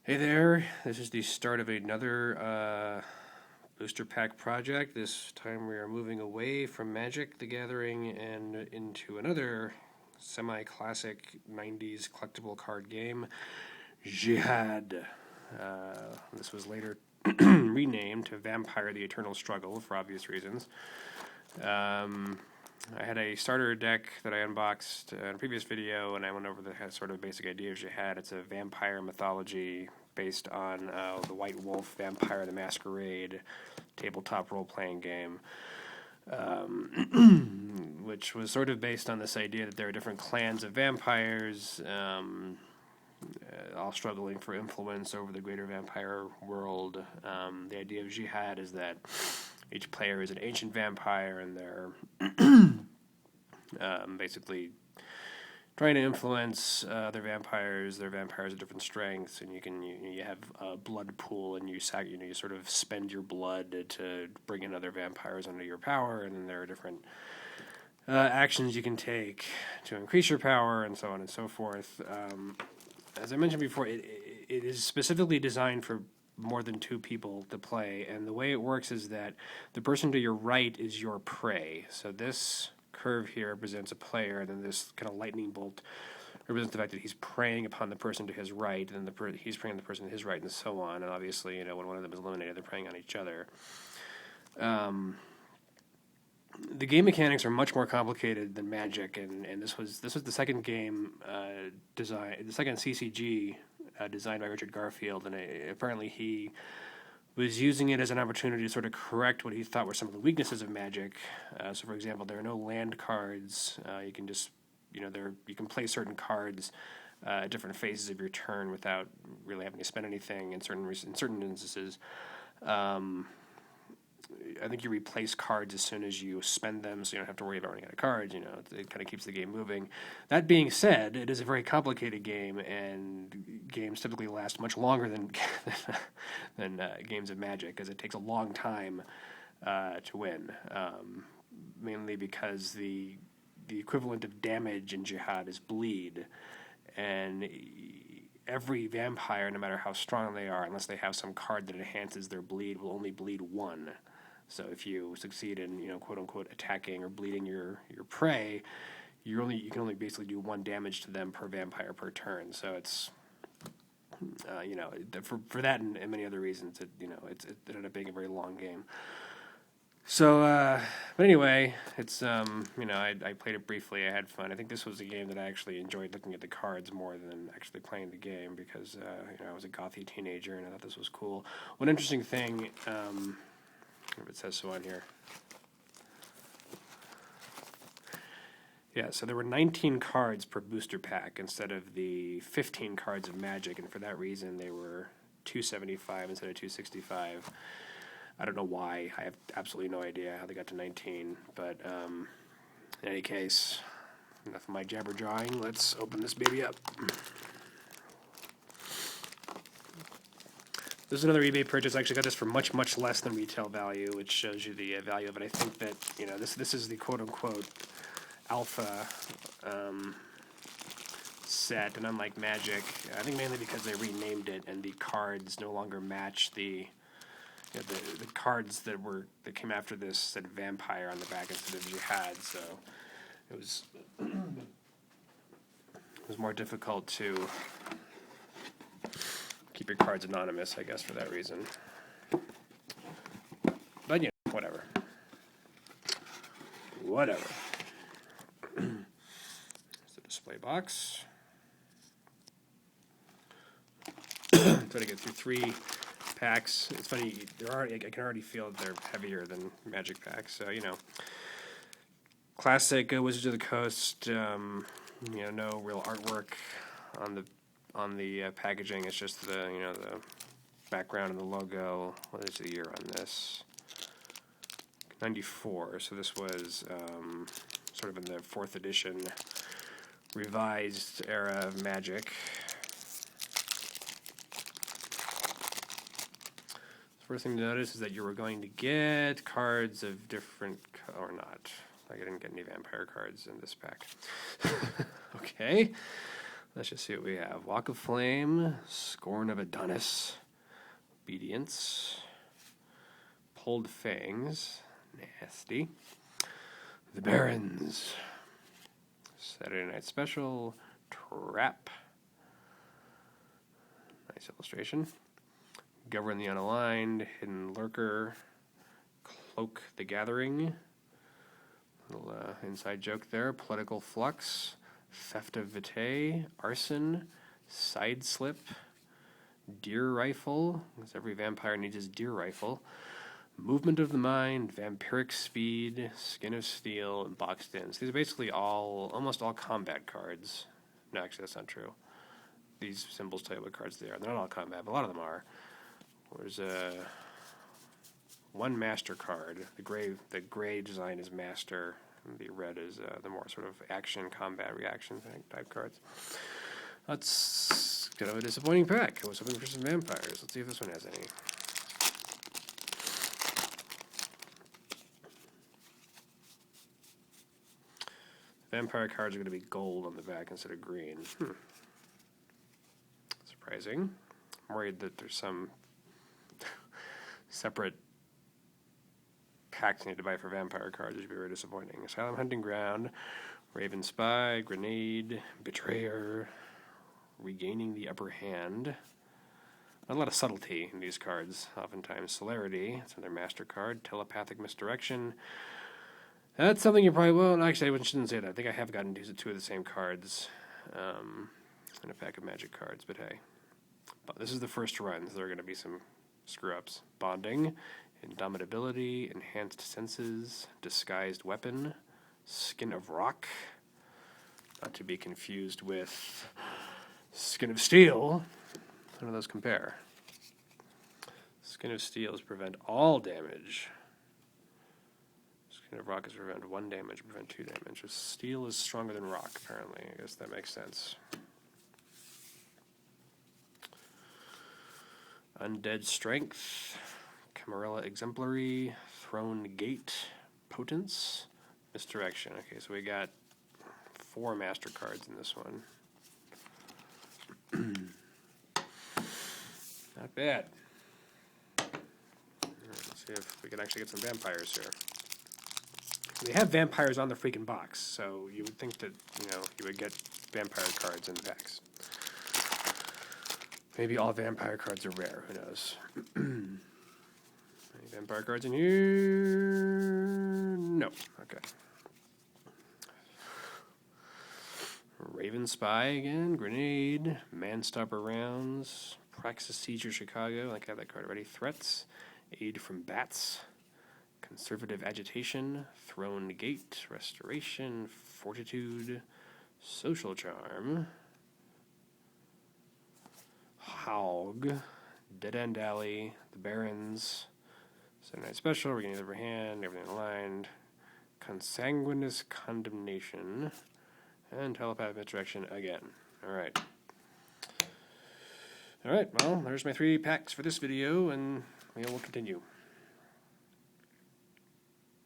Hey there, this is the start of another booster pack project. This time we are moving away from Magic the Gathering and into another semi-classic 90s collectible card game, Jyhad. This was later renamed to Vampire the Eternal Struggle for obvious reasons. I had a starter deck that I unboxed in a previous video, and I went over the sort of basic idea of Jyhad. It's a vampire mythology based on the White Wolf Vampire the Masquerade tabletop role-playing game, which was sort of based on this idea that there are different clans of vampires, all struggling for influence over the greater vampire world. The idea of Jyhad is that each player is an ancient vampire, and they're basically trying to influence their vampires. Their vampires have different strengths, and you have a blood pool, and you sort of spend your blood to bring in other vampires under your power, and then there are different actions you can take to increase your power, and so on and so forth. As I mentioned before, it is specifically designed for more than two people to play, and the way it works is that the person to your right is your prey. So this curve here represents a player, and then this kind of lightning bolt represents the fact that he's preying upon the person to his right, and then he's preying on the person to his right, and so on. And obviously, when one of them is eliminated, they're preying on each other. The game mechanics are much more complicated than Magic, and this was the second game design, the second CCG designed by Richard Garfield, and apparently he was using it as an opportunity to sort of correct what he thought were some of the weaknesses of Magic. So, for example, there are no land cards. You can just, you can play certain cards at different phases of your turn without really having to spend anything in certain instances. I think you replace cards as soon as you spend them, so you don't have to worry about running out of cards. It kind of keeps the game moving. That being said, it is a very complicated game, and games typically last much longer than games of Magic, because it takes a long time to win, mainly because the equivalent of damage in Jyhad is bleed, and every vampire, no matter how strong they are, unless they have some card that enhances their bleed, will only bleed one. So if you succeed in, quote unquote, attacking or bleeding your prey, you can only basically do one damage to them per vampire per turn. So it's for that and many other reasons, it ended up being a very long game. So, but anyway, it's I played it briefly. I had fun. I think this was a game that I actually enjoyed looking at the cards more than actually playing the game, because I was a gothy teenager and I thought this was cool. One interesting thing, if it says so on here. Yeah, so there were 19 cards per booster pack instead of the 15 cards of Magic, and for that reason they were $275 instead of $265. I don't know why. I have absolutely no idea how they got to 19. But in any case, enough of my jabber jawing. Let's open this baby up. This is another eBay purchase. I actually got this for much, much less than retail value, which shows you the value of it. I think that this is the quote-unquote alpha set, and unlike Magic, I think mainly because they renamed it and the cards no longer match the cards that came after this said Vampire on the back instead of Jyhad, so it was more difficult to keep your cards anonymous, I guess, for that reason. But whatever. It's the display box. Try to get through 3 packs. It's funny, I can already feel that they're heavier than Magic packs. So classic Wizards of the Coast. No real artwork on the packaging. It's just the background and the logo. What is the year on this? 94. So this was sort of in the 4th edition revised era of Magic. First thing to notice is that you were going to get cards of different, or not. Like I didn't get any vampire cards in this pack. Okay. Let's just see what we have. Walk of Flame, Scorn of Adonis, Obedience, Pulled Fangs, nasty. The Barons, Saturday Night Special, Trap, nice illustration. Govern the Unaligned, Hidden Lurker, Cloak the Gathering, little inside joke there. Political Flux, Theft of Vitae, Arson, Side Slip, Deer Rifle, because every vampire needs his deer rifle. Movement of the Mind, Vampiric Speed, Skin of Steel, and Boxed In. So these are basically almost all combat cards. No, actually, that's not true. These symbols tell you what cards they are. They're not all combat, but a lot of them are. There's one Master card. The gray design is Master. And the red is the more sort of action, combat, reaction type cards. That's kind of a disappointing pack. It was hoping for some vampires. Let's see if this one has any. Vampire cards are going to be gold on the back instead of green. Surprising. I'm worried that there's some separate packs I need to buy for vampire cards, which would be very disappointing. Asylum Hunting Ground, Raven Spy, Grenade, Betrayer, Regaining the Upper Hand. Not a lot of subtlety in these cards, oftentimes. Celerity, it's another Master card. Telepathic Misdirection. That's something you probably won't. Actually, I shouldn't say that. I think I have gotten two of the same cards in a pack of Magic cards, but hey. But this is the first run, so there are going to be some screw-ups. Bonding, Indomitability, Enhanced Senses, Disguised Weapon, Skin of Rock, not to be confused with Skin of Steel. How do those compare? Skin of Steel is prevent all damage. Skin of Rock is prevent 1 damage, prevent 2 damage. Steel is stronger than rock, apparently. I guess that makes sense. Undead Strength, Camarilla Exemplary, Throne Gate, Potence, Misdirection. Okay, so we got 4 Master cards in this one. Not bad. All right, let's see if we can actually get some vampires here. They have vampires on the freaking box, so you would think that, you would get vampire cards in the packs. Maybe all vampire cards are rare, who knows. Any vampire cards in here? No. Okay. Raven Spy again, Grenade, Manstopper Rounds, Praxis Seizure Chicago, like I have that card already. Threats, Aid from Bats, Conservative Agitation, Throne Gate, Restoration, Fortitude, Social Charm, Haug, Dead End Alley, The Barons, Saturday Night Special, Regaining the Upper Hand, Everything Aligned, Consanguineous Condemnation, and Telepathic Misdirection again. Alright. Alright, well, there's my 3 packs for this video, and we will continue.